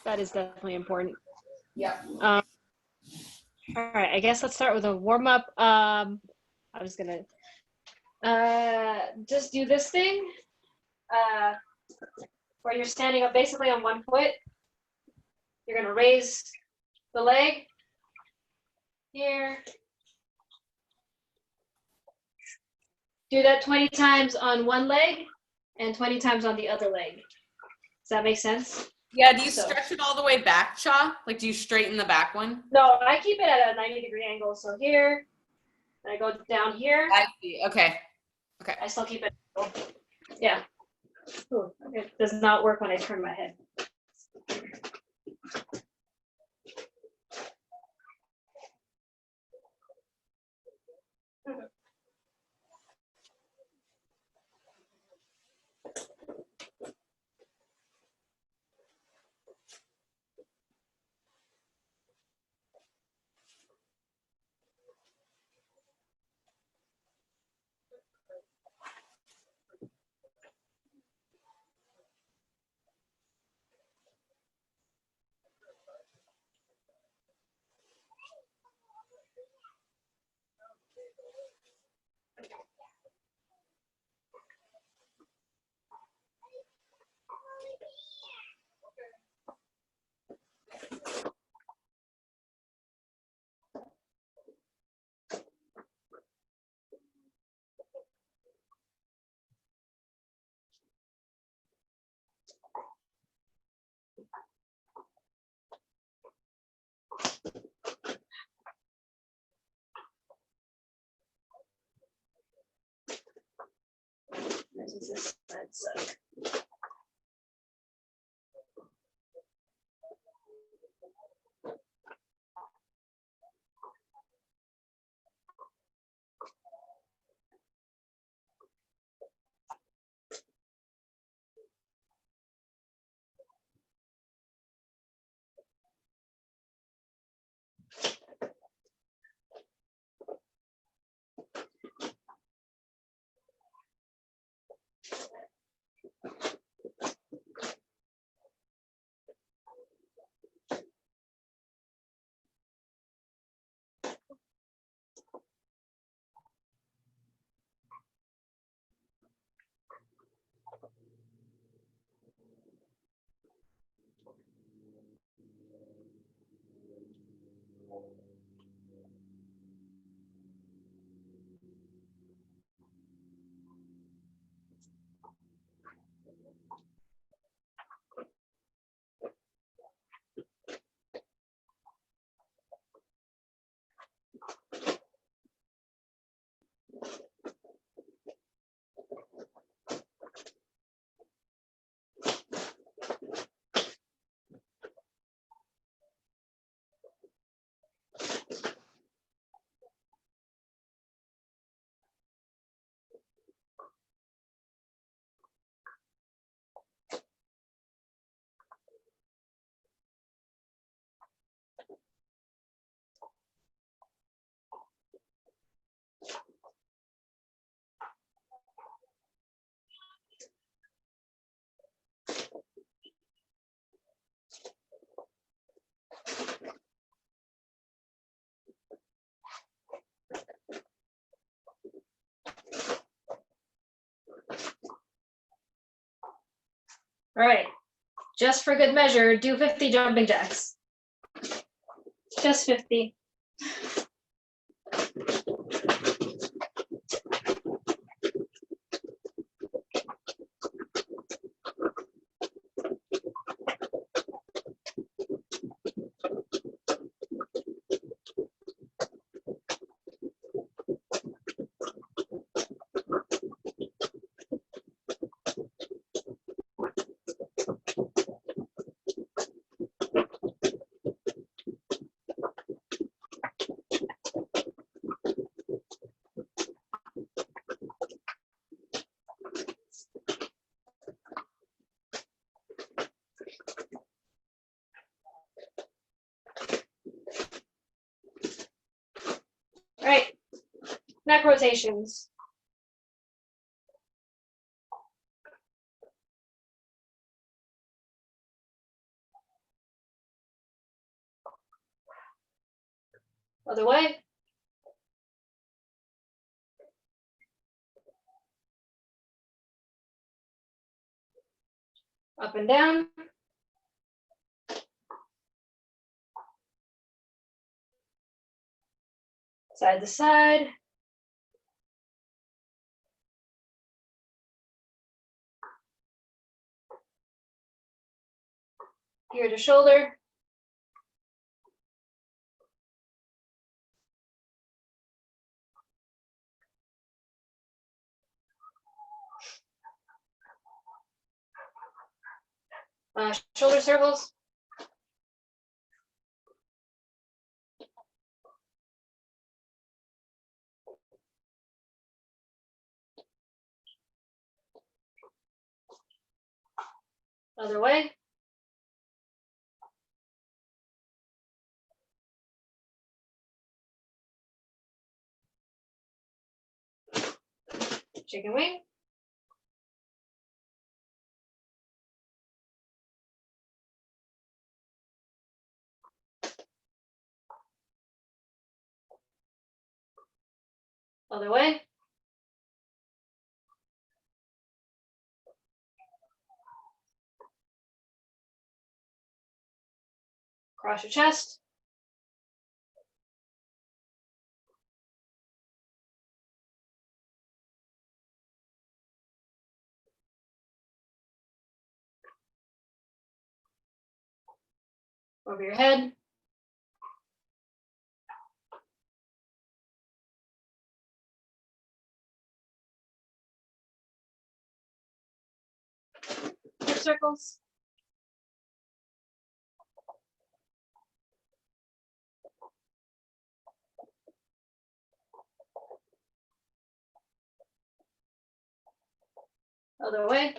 That is definitely important. Yep. All right, I guess let's start with a warm up. I'm just gonna just do this thing where you're standing up basically on one foot. You're gonna raise the leg here. Do that 20 times on one leg and 20 times on the other leg. Does that make sense? Yeah, do you stretch it all the way back, Cha? Like, do you straighten the back one? No, I keep it at a 90-degree angle. So here, and I go down here. I see. Okay. Okay. I still keep it. Yeah. Ooh, it does not work when I turn my head. This side. All right, just for good measure, do 50 jumping jacks. Just 50. All right, neck rotations. Other way. Up and down. Side to side. Ear to shoulder. Shoulder circles. Other way. Chicken wing. Other way. Cross your chest. Over your head. Hip circles. Other way.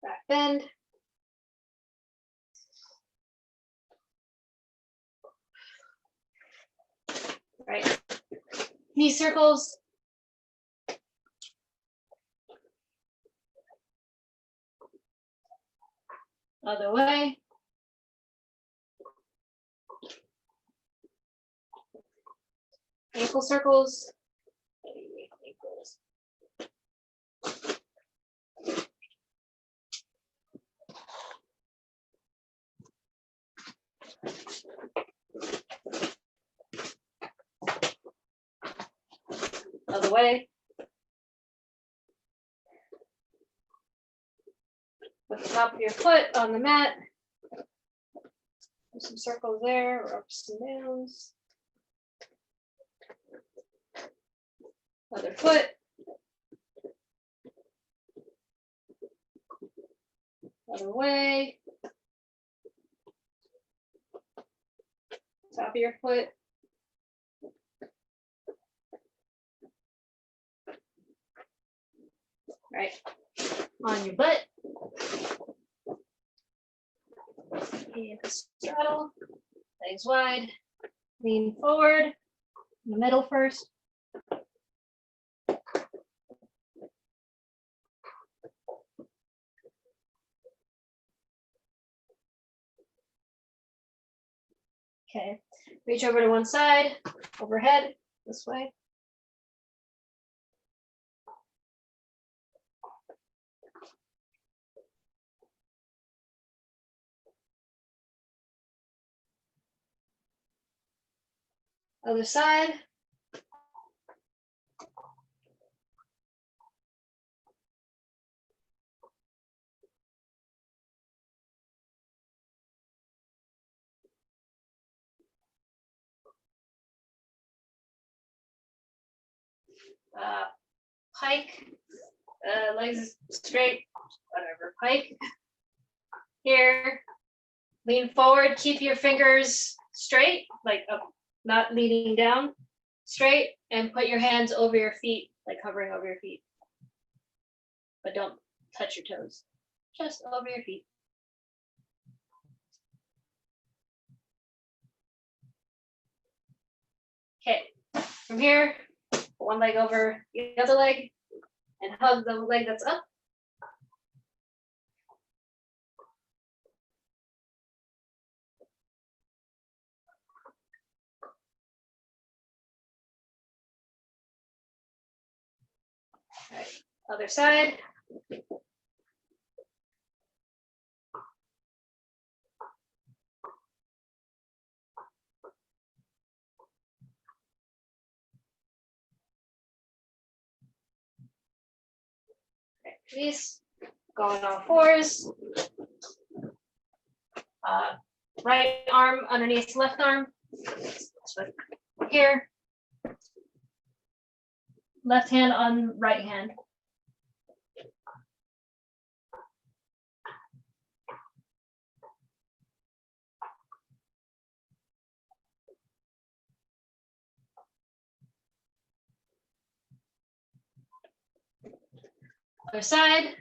Back bend. Right. Knee circles. Other way. Ankle circles. Ankles. Other way. Put the top of your foot on the mat. Do some circles there, or ups and downs. Other foot. Other way. Top of your foot. Right. On your butt. And straddle. Legs wide. Lean forward. In the middle first. Okay, reach over to one side, overhead, this way. Other side. Pike, legs straight, whatever, pike. Here, lean forward, keep your fingers straight, like up, not leaning down, straight, and put your hands over your feet, like hovering over your feet. But don't touch your toes, just over your feet. Okay, from here, one leg over the other leg. and hug the leg that's up. All right, other side. Release, go on all fours. Right arm underneath left arm. So here. Left hand on right hand. Other side.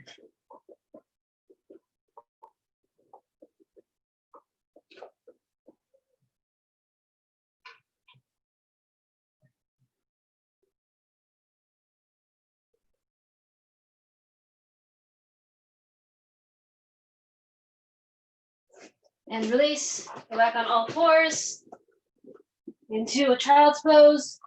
And release. Go back on all fours into a child's pose.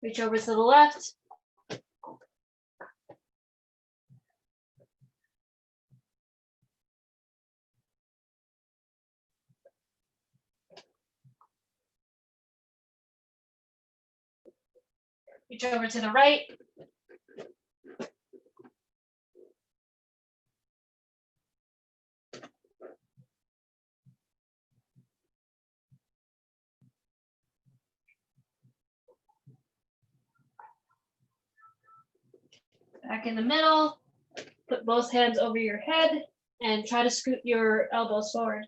Reach over to the left. Reach over to the right. Back in the middle. Put both hands over your head and try to scoot your elbows forward.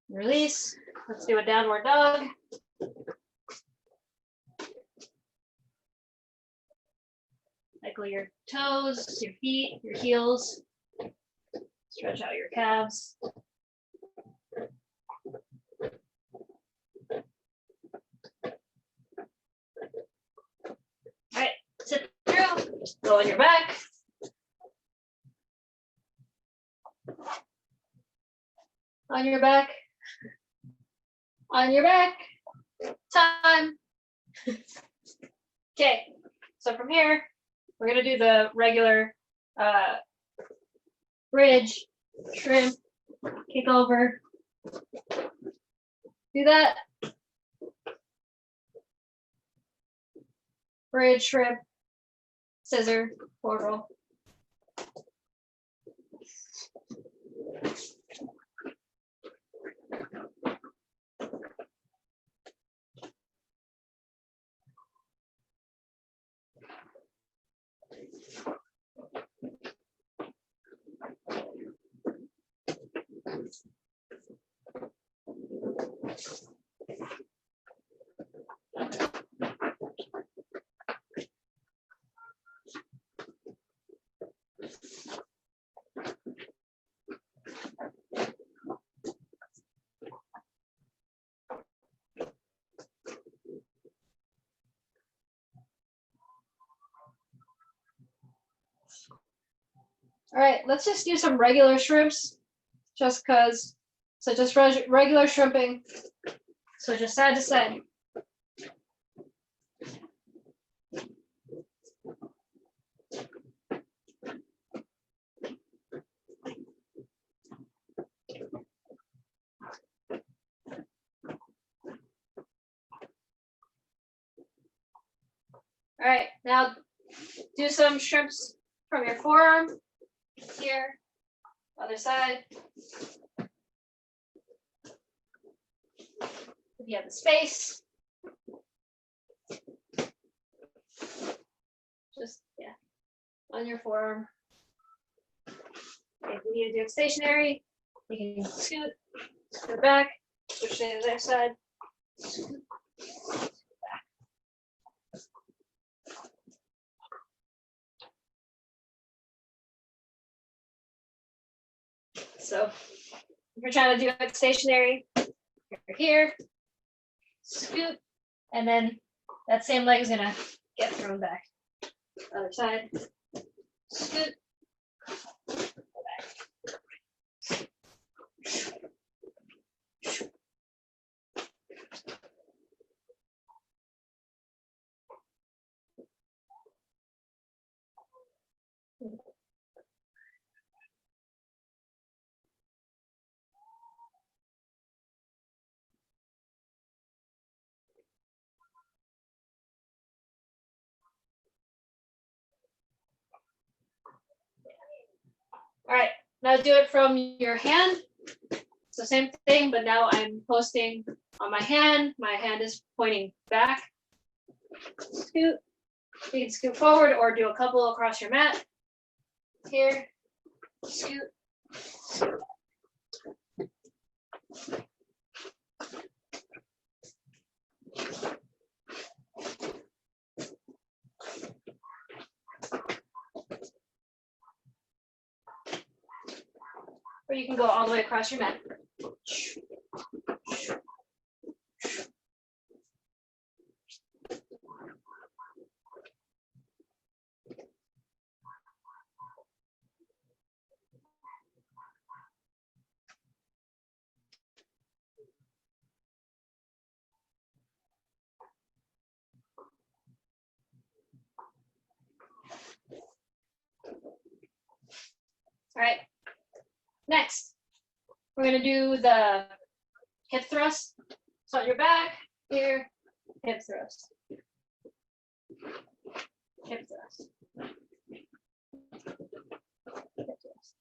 Release. Let's do a downward dog. Cycle your toes, your feet, your heels. Stretch out your calves. All right, sit through. Go on your back. On your back. On your back. Time. Okay, so from here, we're gonna do the regular bridge, shrimp, kick over. Do that. Bridge, shrimp, scissor, forward roll. All right, let's just do some regular shrimps, just because. So just regular shrimping. So just side to side. All right, now do some shrimps from your forearm. Here, other side. If you have the space. Just, yeah, on your forearm. If you need to do it stationary, You can scoot, scoot back, switch to the other side. Scoot, back. So if you're trying to do it stationary, you're here, scoot, and then that same leg is gonna get thrown back. Other side, scoot, go back. All right, now do it from your hand. It's the same thing, but now I'm posting on my hand. My hand is pointing back. Scoot. You can scoot forward or do a couple across your mat. Here, scoot. Or you can go all the way across your mat. All right. Next, we're gonna do the hip thrust. So on your back, here, hip thrust. Hip thrust. Hip thrust.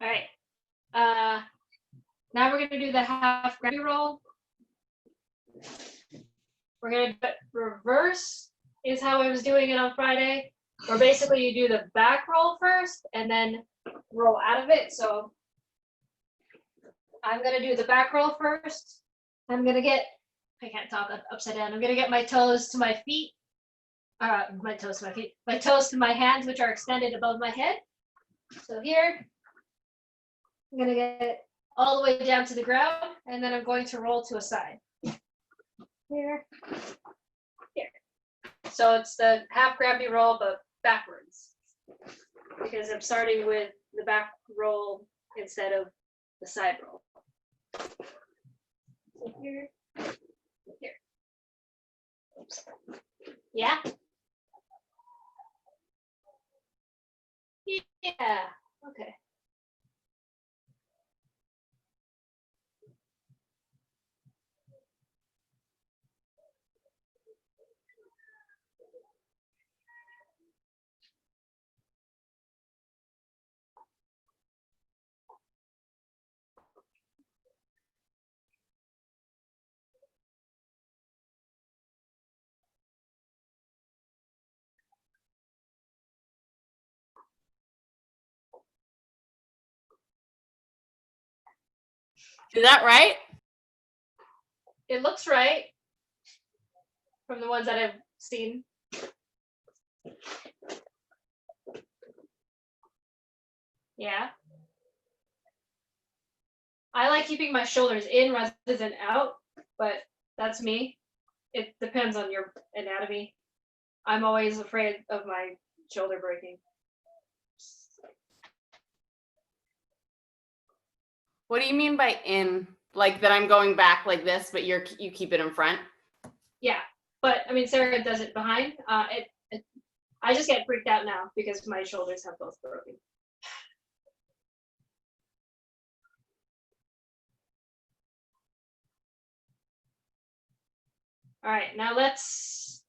All right. Now we're gonna do the half gravity roll. We're gonna do it reverse is how I was doing it on Friday. Where basically you do the back roll first and then roll out of it. So I'm gonna do the back roll first. I'm gonna get, I can't talk upside down. I'm gonna get my toes to my feet. My toes to my feet. My toes to my hands, which are extended above my head. So here, I'm gonna get all the way down to the ground, and then I'm going to roll to a side. Here, here. So it's the half gravity roll, but backwards. Because I'm starting with the back roll instead of the side roll. So here, here. Oops. Yeah? Yeah, okay. Is that right? It looks right from the ones that I've seen. Yeah. I like keeping my shoulders in rather than out, but that's me. It depends on your anatomy. I'm always afraid of my shoulder breaking. What do you mean by in? Like that I'm going back like this, but you keep it in front? Yeah, But I mean, Sarah does it behind. I just get freaked out now because my shoulders have both broken. All right, now let's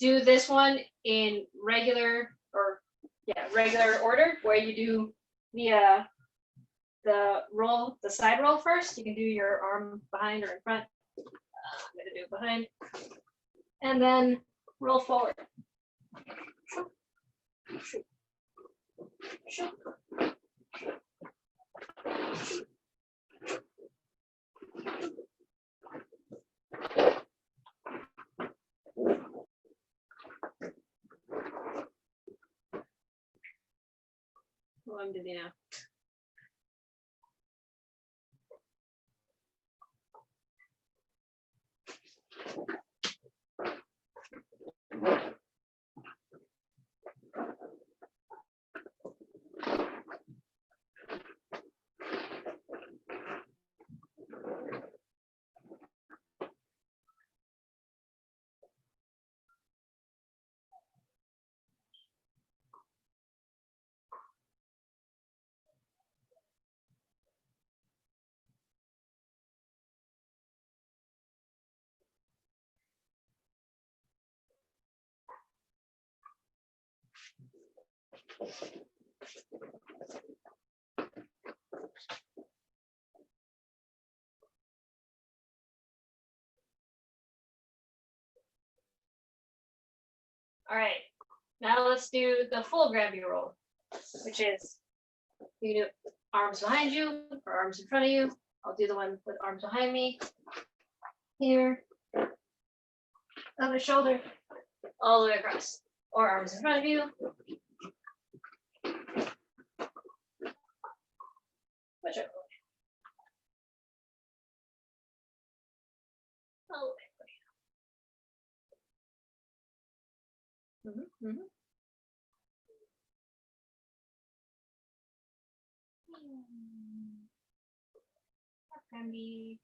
do this one in regular order, where you do the roll, the side roll first. You can do your arm behind or in front. I'm gonna do it behind, and then roll forward. Well, I'm busy now. All right, now let's do the full gravity roll, which is you can do arms behind you or arms in front of you. I'll do the one with arms behind me. Here, other shoulder, all the way across, or arms in front of you. Whichever way. All the way. That can be.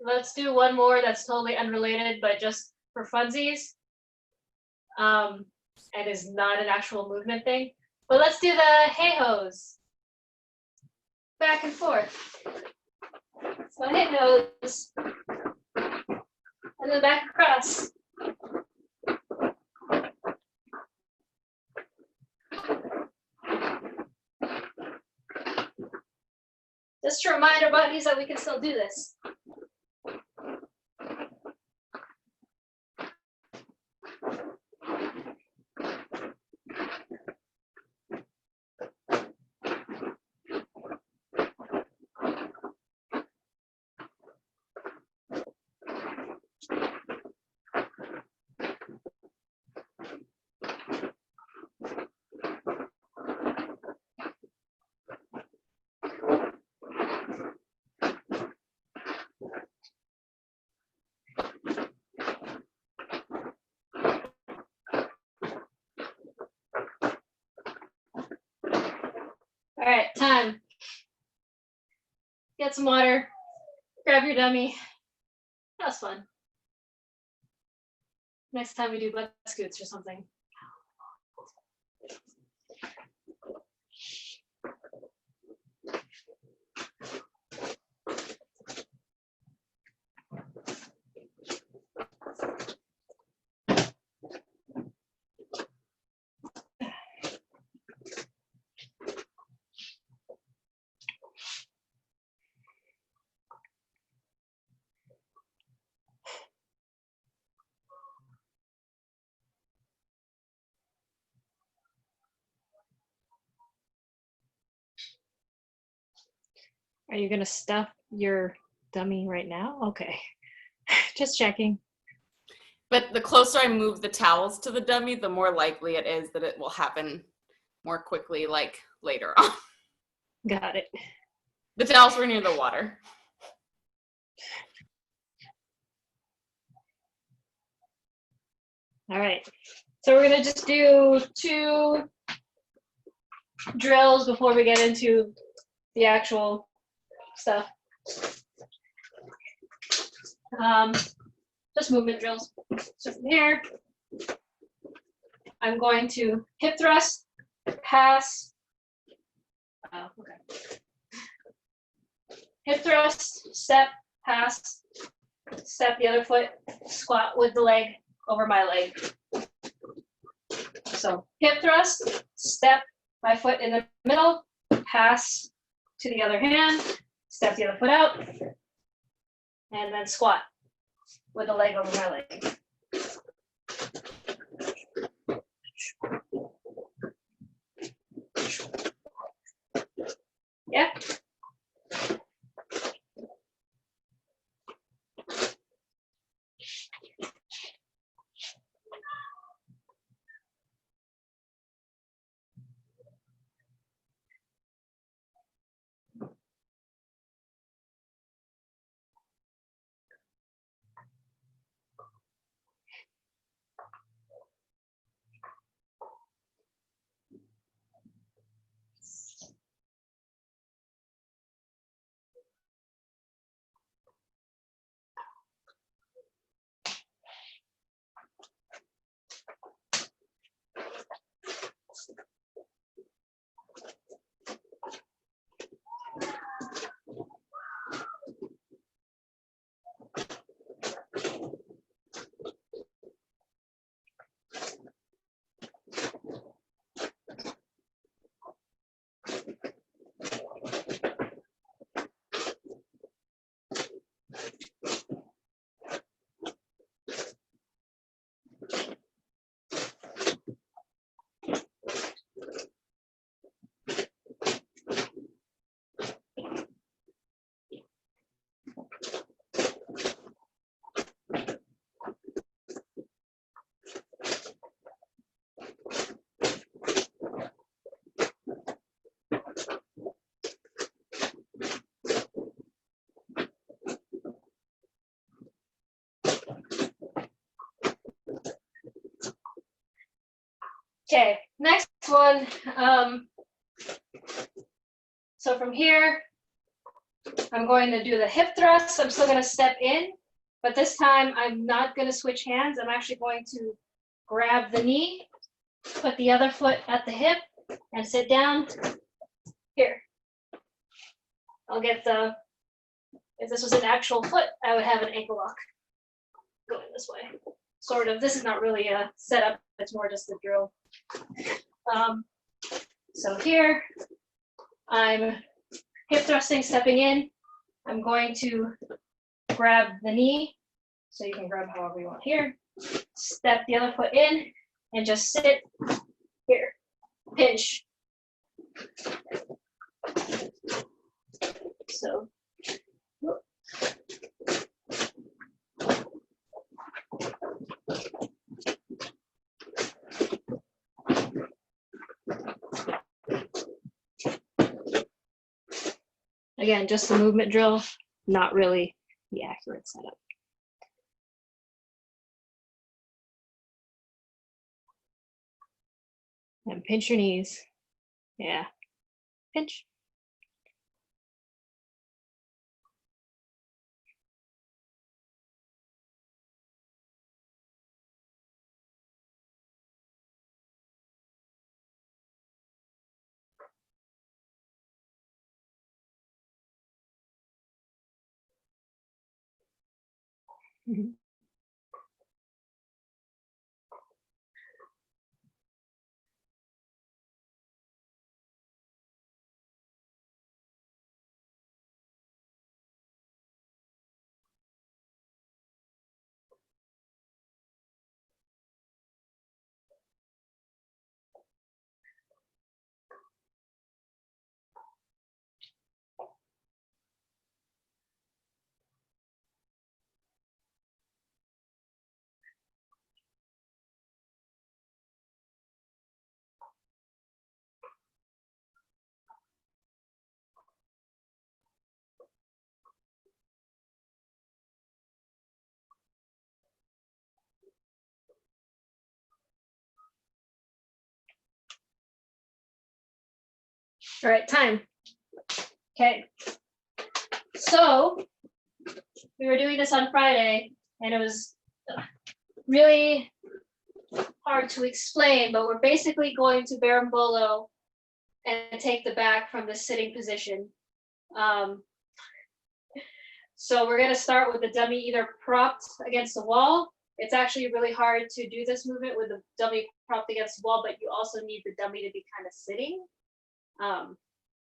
Let's do one more that's totally unrelated, but just for funsies, and is not an actual movement thing. But let's do the hey-hos. Back and forth. So hey-hos. And then back across. Just to remind our bodies that we can still do this. All right, time. Get some water, grab your dummy. That was fun. Next time we do butt scoots or something. Are you gonna stuff your dummy right now? Okay. Just checking. But the closer I move the towels to the dummy, the more likely it is that it will happen more quickly, like later on. Got it. The towels were near the water. All right. So we're gonna just do 2 drills before we get into the actual stuff. Just movement drills. So from here, I'm going to hip thrust, pass. Okay. Hip thrust, step, pass, step the other foot, squat with the leg over my leg. So hip thrust, step my foot in the middle, pass to the other hand, step the other foot out, and then squat with the leg over my leg. Yeah. Okay, next one. So from here, I'm going to do the hip thrust. I'm still going to step in, but this time I'm not going to switch hands. I'm actually going to grab the knee, put the other foot at the hip, and sit down here. I'll get the, if this was an actual foot, I would have an ankle lock going this way. Sort of. This is not really a setup, it's more just a drill. So here, I'm hip thrusting, stepping in. I'm going to grab the knee, so you can grab however you want here. Step the other foot in, and just sit here. Pinch. So. Again, just a movement drill, not really the accurate setup. And pinch your knees. Yeah, pinch. Mhm. All right, time. Okay. So we were doing this on Friday, and it was really hard to explain, but we're basically going to berimbolo and take the back from the sitting position. So we're going to start with the dummy either propped against the wall. It's actually really hard to do this movement with the dummy propped against the wall, but you also need the dummy to be kind of sitting.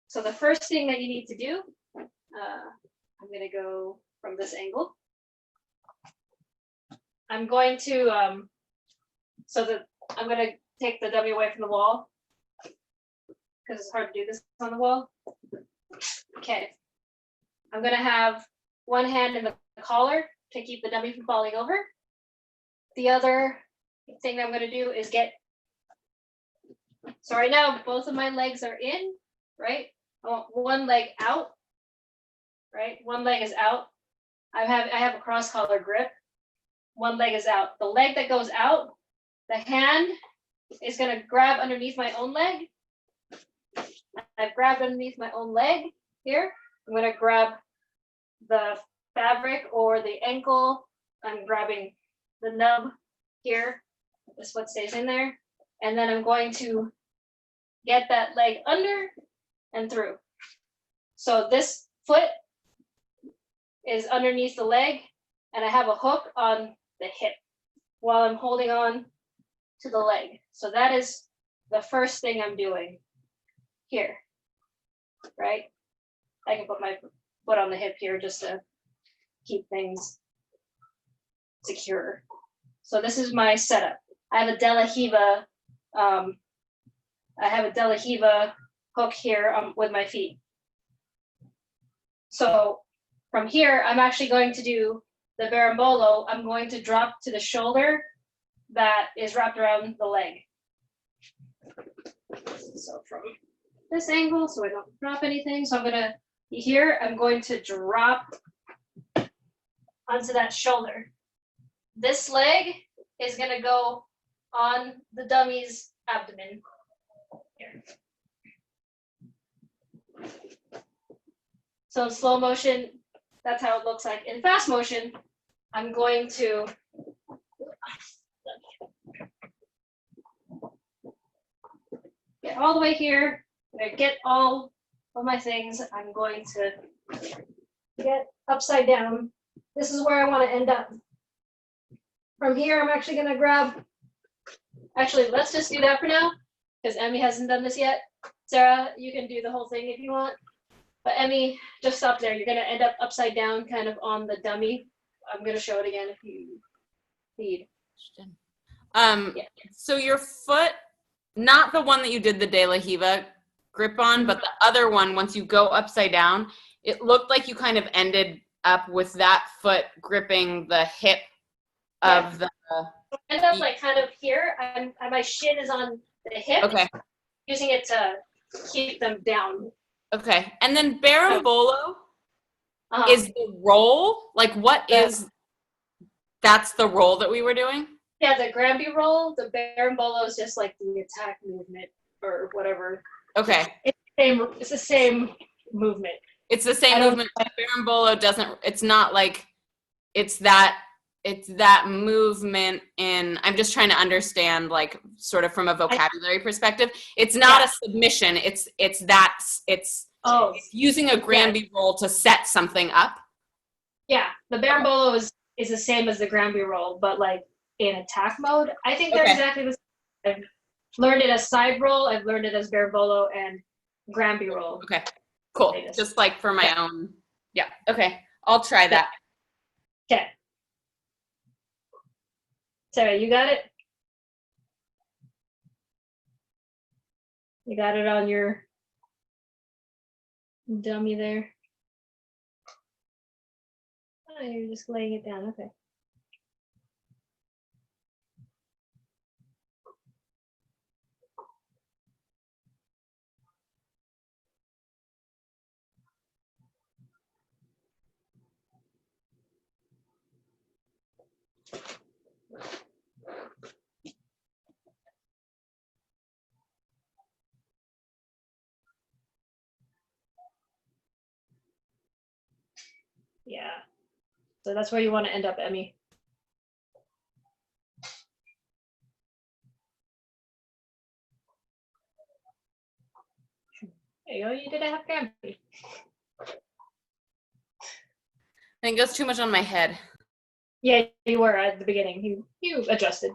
So the first thing that you need to do, I'm going to go from this angle. I'm going to, I'm going to take the dummy away from the wall because it's hard to do this on the wall. Okay. I'm going to have one hand in the collar to keep the dummy from falling over. The other thing I'm going to do is so right now, both of my legs are in, right? I want one leg out, right? One leg is out. I have a cross collar grip. One leg is out. The leg that goes out, the hand is going to grab underneath my own leg. I've grabbed underneath my own leg here. I'm going to grab the fabric or the ankle. I'm grabbing the nub here. This what stays in there. And then I'm going to get that leg under and through. So this foot is underneath the leg, and I have a hook on the hip while I'm holding on to the leg. So that is the first thing I'm doing here, right? I can put my foot on the hip here just to keep things secure. So this is my setup. I have a De La Hiva, hook here with my feet. So from here, I'm actually going to do the berimbolo. I'm going to drop to the shoulder that is wrapped around the leg. So from this angle, so I don't drop anything. So I'm gonna be here. I'm going to drop onto that shoulder. This leg is gonna go on the dummy's abdomen. Here. So in slow motion, that's how it looks like. In fast motion, I'm going to get all the way here. I get all of my things. I'm going to get upside down. This is where I want to end up. From here, I'm actually going to grab, let's just do that for now, because Emmy hasn't done this yet. Sarah, you can do the whole thing if you want. But Emmy, just stop there. You're going to end up upside down kind of on the dummy. I'm going to show it again if you need. So your foot, not the one that you did the De La Hiva grip on, but the other one, once you go upside down, it looked like you kind of ended up with that foot gripping the hip of the... End up like kind of here. My shin is on the hip. Okay. Using it to keep them down. Okay. And then berimbolo is the roll? Like what is... That's the roll that we were doing? Yeah, the Granby roll, the berimbolo is just like the attack movement or whatever. Okay. It's the same movement. It's the same movement. Berimbolo doesn't, it's not like, it's that movement in, I'm just trying to understand like sort of from a vocabulary perspective. It's not a submission. It's using a Granby roll to set something up. Yeah, the berimbolo is the same as the Granby roll, but like in attack mode. I think they're exactly the same. I've learned it as side roll. I've learned it as berimbolo and Granby roll. Okay, cool. Just like for my own. Yeah. Okay, I'll try that. Okay. Sarah, you got it? You got it on your dummy there? Oh, you're just laying it down. Okay. Yeah. So that's where you want to end up, Emmy. There you go, you did a half gram. I think it goes too much on my head. Yeah, you were at the beginning. You adjusted.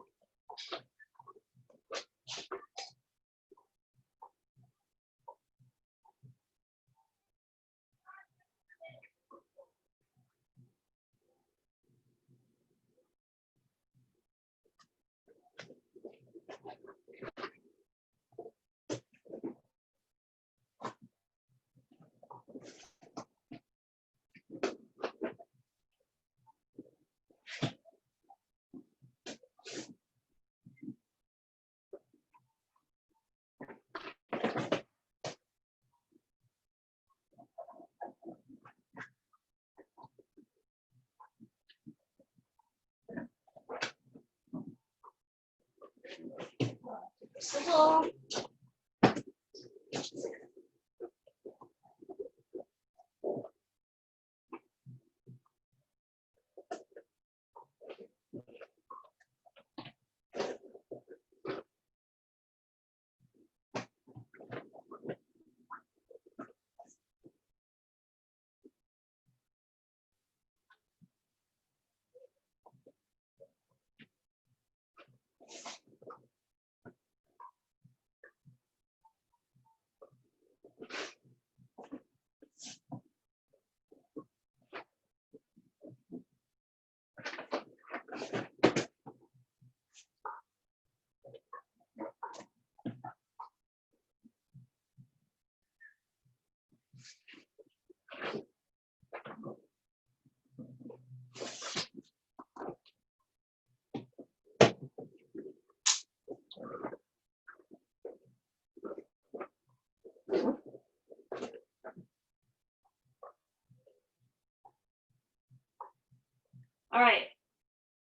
All right.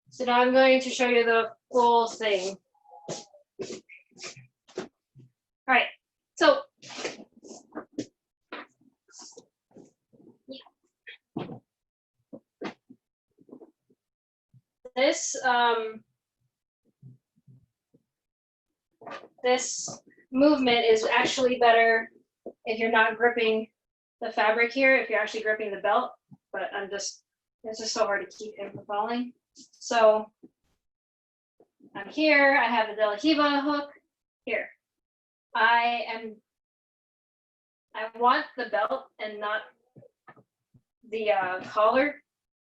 So now I'm going to show you the full thing. All right. So this movement is actually better if you're not gripping the fabric here, if you're actually gripping the belt, but it's just so hard to keep him from falling. So I'm here, I have the De La Riva hook here. I want the belt and not the collar.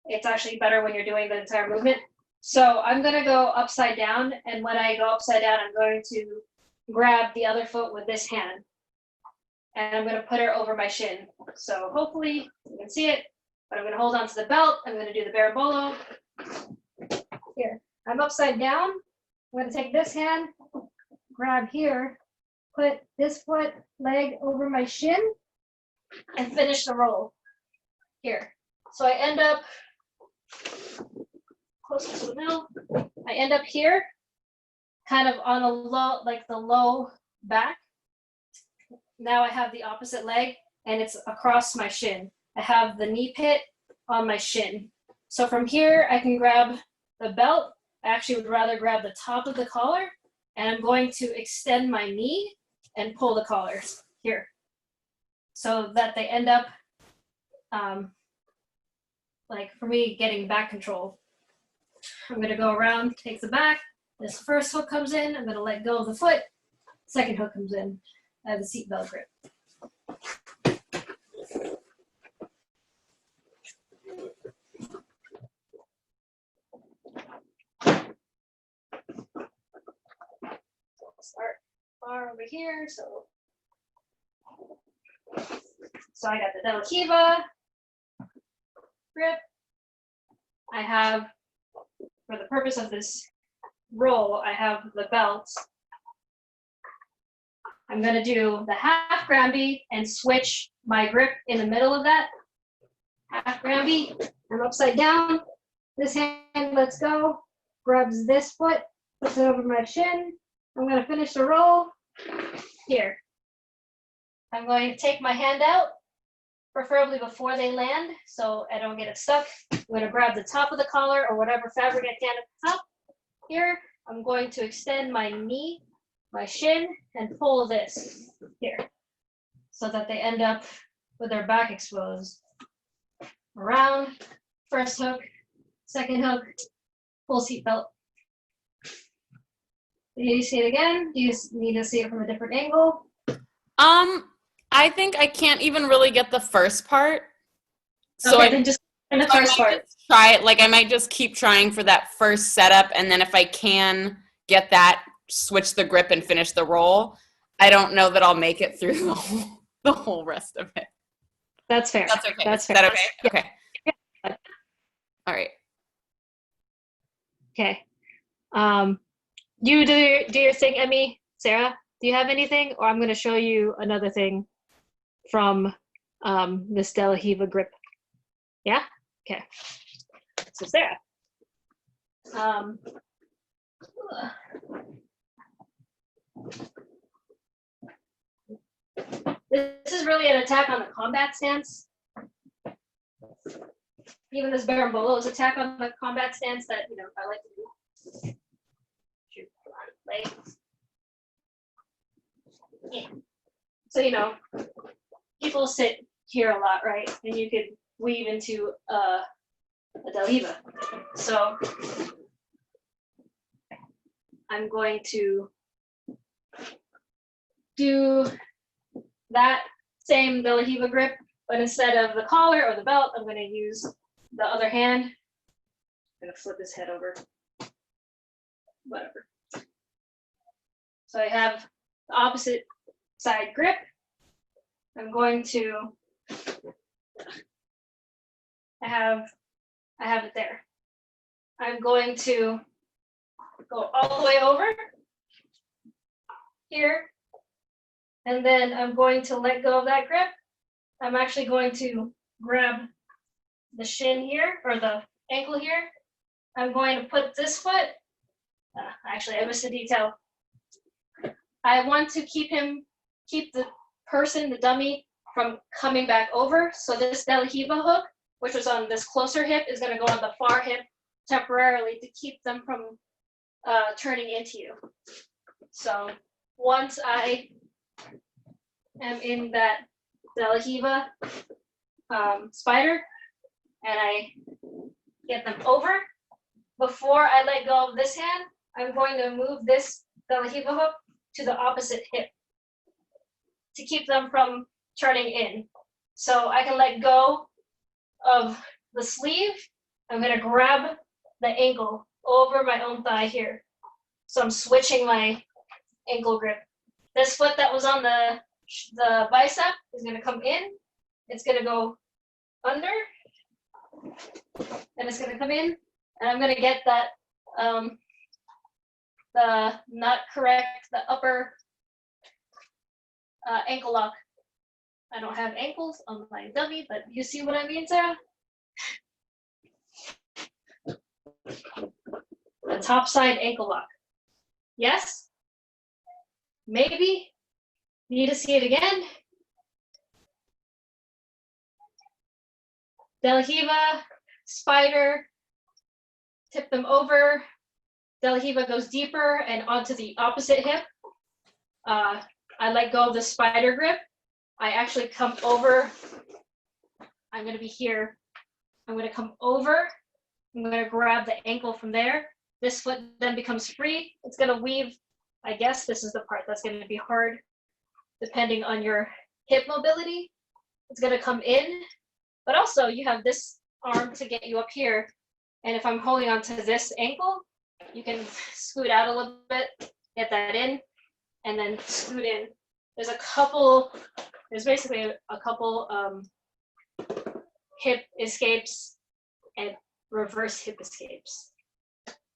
It's actually better when you're doing the entire movement. So I'm gonna go upside down, and when I go upside down, I'm going to grab the other foot with this hand. And I'm gonna put her over my shin. So hopefully you can see it, but I'm gonna hold on to the belt. I'm gonna do the barabolo. Here, I'm upside down. I'm gonna take this hand, grab here, put this foot, leg over my shin, and finish the roll here. So I end up closer to the middle. I end up here, kind of on a low, like the low back. Now I have the opposite leg and it's across my shin. I have the knee pit on my shin. So from here, I can grab the belt. I actually would rather grab the top of the collar, and I'm going to extend my knee and pull the collar here so that they end up, like for me, getting back control. I'm gonna go around, take the back. This first hook comes in, I'm gonna let go of the foot. Second hook comes in. I have the seatbelt grip. Start far over here. So I got the De La Riva grip. I have, for the purpose of this roll, I have the belt. I'm gonna do the half Granby and switch my grip in the middle of that. Half Granby, I'm upside down. This hand lets go, grabs this foot, puts it over my shin. I'm gonna finish the roll here. I'm going to take my hand out preferably before they land, so I don't get it stuck. I'm going to grab the top of the collar or whatever fabric I can at the top. Here, I'm going to extend my knee, my shin, and pull this here, so that they end up with their back exposed. Around, first hook, second hook, pull seatbelt. Do you see it again? Do you need to see it from a different angle? I think I can't even really get the first part. So okay, then just in the first part. Try it. Like I might just keep trying for that first setup, and then if I can get that, switch the grip and finish the roll. I don't know that I'll make it through the whole rest of it. That's fair. That's okay. That's fair. Is that okay? Yeah. Okay. All right. Okay. You do your thing, Emmy. Sarah, do you have anything? Or I'm going to show you another thing from this De La Riva grip. Yeah? Okay. So Sarah. This is really an attack on the combat stance. Even this Berimbolo is attack on the combat stance that, you know, I like to do. Shoot, legs. Yeah. So, you know, people sit here a lot, right? And you could weave into a De La Riva. So I'm going to do that same De La Riva grip, but instead of the collar or the belt, I'm going to use the other hand. I'm going to flip his head over. Whatever. So I have the opposite side grip. I'm going to, I have it there. I'm going to go all the way over here, and then I'm going to let go of that grip. I'm actually going to grab the shin here, or the ankle here. I'm going to put this foot, actually I missed a detail. I want to keep the person, the dummy, from coming back over. So this De La Riva hook, which was on this closer hip, is going to go on the far hip temporarily to keep them from turning into you. So once I am in that De La Riva spider and I get them over, before I let go of this hand, I'm going to move this De La Riva hook to the opposite hip to keep them from turning in. So I can let go of the sleeve. I'm going to grab the ankle over my own thigh here. So I'm switching my ankle grip. This foot that was on the bicep is going to come in. It's going to go under, and it's going to come in, and I'm going to get that the upper ankle lock. I don't have ankles on my dummy, but you see what I mean, Sarah? The top side ankle lock. Yes? Maybe? Need to see it again? De La Riva, spider, tip them over. De La Riva goes deeper and onto the opposite hip. I let go of the spider grip. I actually come over. I'm going to be here. I'm going to come over. I'm going to grab the ankle from there. This foot then becomes free. It's going to weave. I guess this is the part that's going to be hard, depending on your hip mobility. It's going to come in, but also you have this arm to get you up here. And if I'm holding onto this ankle, you can scoot out a little bit, get that in, and then scoot in. There's basically a couple hip escapes and reverse hip escapes.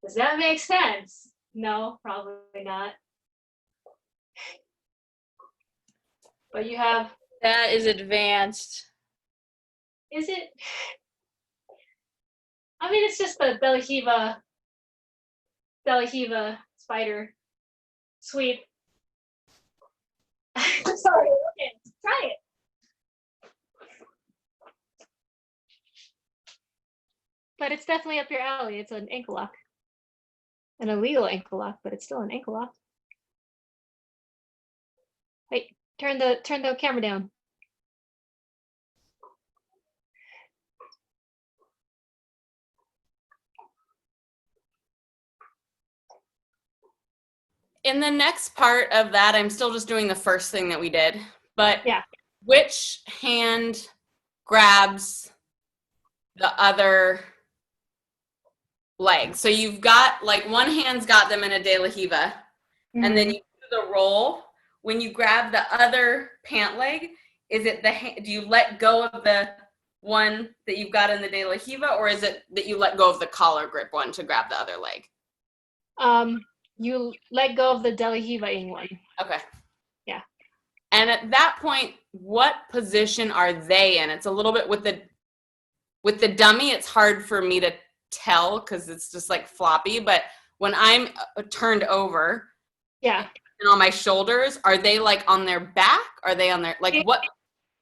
Does that make sense? No, probably not. But you have... That is advanced. Is it? I mean, it's just the De La Riva spider sweep. I'm sorry, okay, try it. but it's definitely up your alley. It's an ankle lock. An illegal ankle lock, but it's still an ankle lock. Wait, turn the camera down. In the next part of that, I'm still just doing the first thing that we did, but Yeah. which hand grabs the other leg? So you've got, like, one hand's got them in a de la Riva, and then you do the roll. When you grab the other pant leg, is it do you let go of the one that you've got in the de la Riva, or is it that you let go of the collar grip one to grab the other leg? You let go of the de la Riva-ing one. Okay. Yeah. And at that point, what position are they in? It's a little bit with the dummy, it's hard for me to tell because it's just like floppy, but when I'm turned over, yeah, and on my shoulders, are they like on their back? Are they on their, like, what?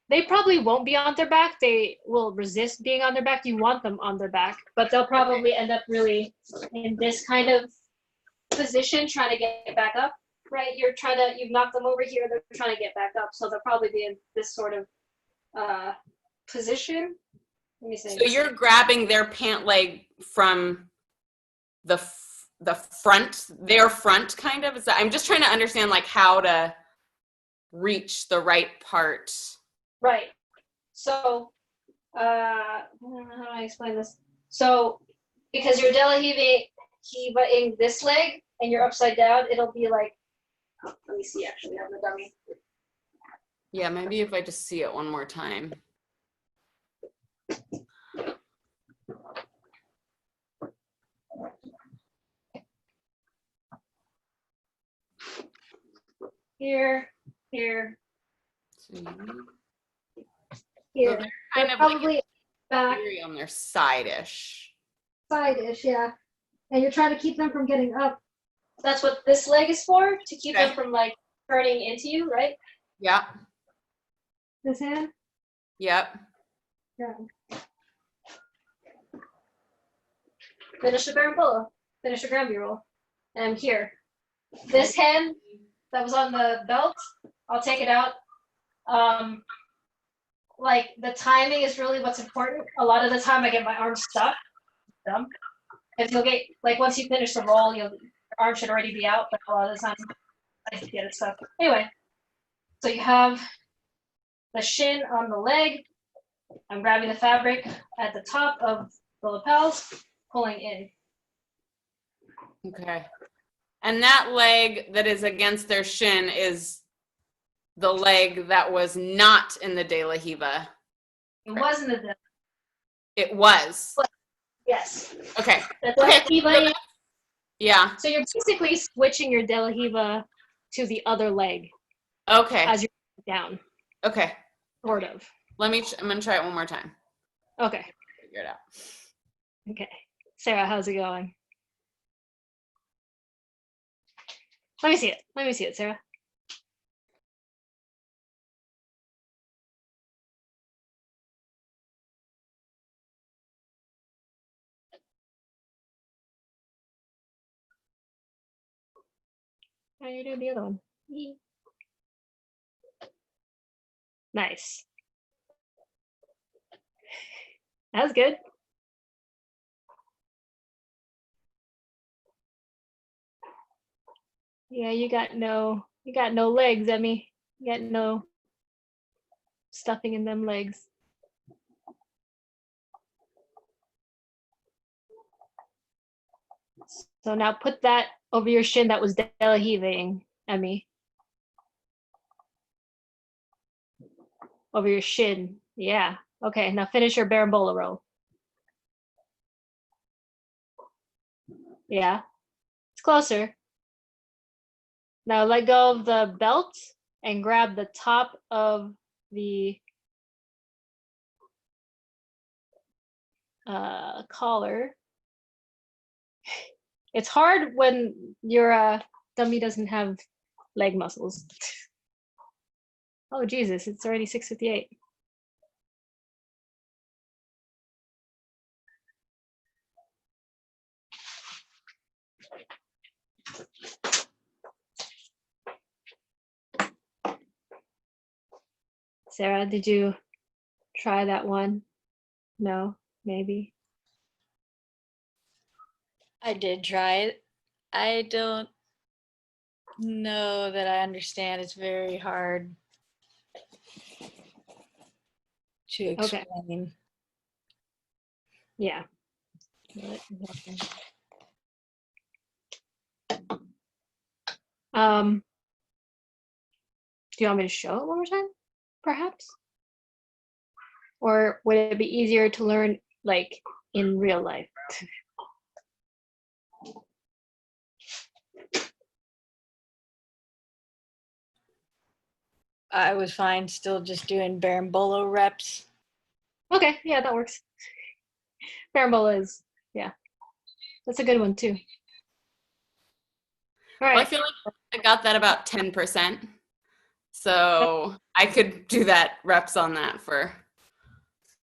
They probably won't be on their back. They will resist being on their back. You want them on their back, but they'll probably end up really in this kind of position, trying to get back up, right? You've knocked them over here, they're trying to get back up, so they'll probably be in this sort of position. Let me see. So you're grabbing their pant leg from the front, their front, kind of? I'm just trying to understand, like, how to reach the right part. Right. So, I don't know how to explain this. So, because you're de la Riva-ing this leg and you're upside down, it'll be like, let me see, actually, on the dummy. Yeah, maybe if I just see it one more time. Here, Here. here. So they're kind of probably like back, on their side-ish. side-ish, yeah. And you're trying to keep them from getting up. That's what this leg is for, to keep them from, like, turning into you, right? Yep. This hand? Yep. Yeah. Finish the berimbolo. Finish the ground roll. And I'm here. This hand that was on the belt, I'll take it out. Like, the timing is really what's important. A lot of the time I get my arm stuck. Dumb. If you'll get, like, once you finish the roll, your arm should already be out, but a lot of the time I get it stuck. Anyway, so you have the shin on the leg. I'm grabbing the fabric at the top of the lapels, pulling in. Okay. And that leg that is against their shin is the leg that was not in the de la Riva. It wasn't a dip. It was. Yes. Okay. The de la Riva. Yeah. So you're basically switching your de la Riva to the other leg. Okay. As you're down. Okay. Sort of. I'm going to try it one more time. Okay. Figure it out. Okay. Sarah, how's it going? Let me see it. Let me see it, Sarah. How you doing the other one? Nice. That was good. Yeah, you got no legs, Emmy. You got no stuffing in them legs. So now put that over your shin that was de la Riva-ing, Emmy. Over your shin. Yeah. Okay, now finish your berimbolo roll. Yeah. It's closer. Now let go of the belt and grab the top of the collar. It's hard when your dummy doesn't have leg muscles. Oh Jesus, it's already 6:58. Sarah, did you try that one? No, maybe. I did try it. I don't know that I understand. It's very hard to Okay. explain. Yeah. Do you want me to show it one more time, perhaps? Or would it be easier to learn like in real life? I was fine still just doing berimbolo reps. Okay, yeah, that works. Berimbolo is, yeah, that's a good one too. All Well, I right. feel like I got that about 10%. So I could do that reps on that for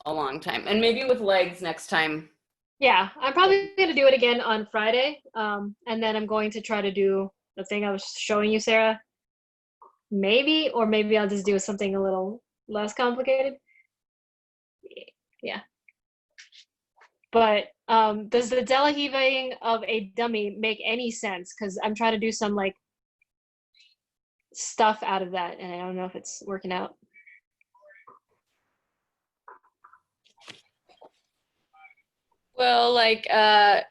a long time. And maybe with legs next time. Yeah, I'm probably going to do it again on Friday. And then I'm going to try to do the thing I was showing you, Sarah. Maybe, or maybe I'll just do something a little less complicated. Yeah. But does the deleheaving of a dummy make any sense? Because I'm trying to do some like stuff out of that, and I don't know if it's working out. Well, like I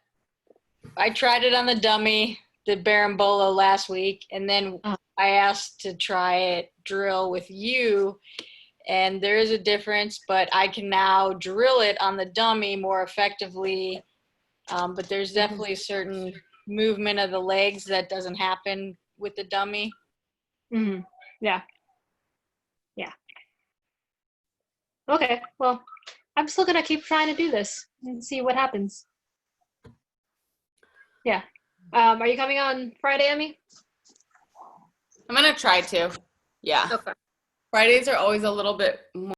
tried it on the dummy, did berimbolo last week, and then I asked to try it drill with you, and there is a difference, but I can now drill it on the dummy more effectively. But there's definitely a certain movement of the legs that doesn't happen with the dummy. Mm-hmm. Yeah. Yeah. Okay. Well, I'm still gonna keep trying to do this and see what happens. Yeah. Are you coming on Friday, Emmy? I'm going to try to. Yeah. Okay. Fridays are always a little bit more